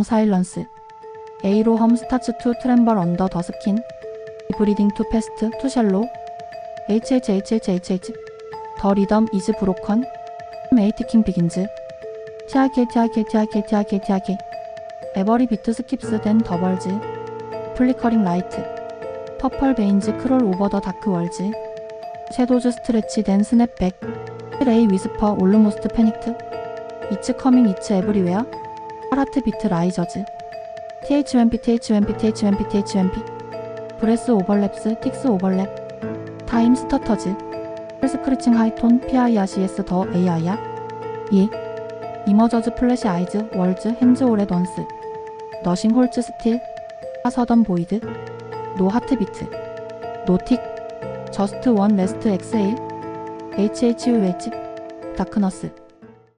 사일런스 A로 험 스타츠 투 트램벌 언더 더 스킨 브리딩 투 패스트 투 샬로 HHHHHH 더 리덤 이즈 브로컨 에이티킹 비긴즈 티아게 에버리 비트 스킵스 댄 더벌즈 플리커링 라이트 퍼펄 베인즈 크롤 오버 더 다크 월즈 섀도즈 스트레치 댄 스냅백 레이 위스퍼 올르모스트 패닉트 이츠 커밍 이츠 에브리웨어 하트 비트 라이저즈 THMP 브레스 오버랩스 틱스 오버랩 타임 스터터즈 스크래칭 하이톤 PIRCS 더 AI야 2 이머저즈 플래시 아이즈 월즈 핸즈 오레 던스 너싱 홀츠 스틸 서던 보이드 노 하트 비트 노틱 저스트 원 레스트 엑세일 HHUH 다크너스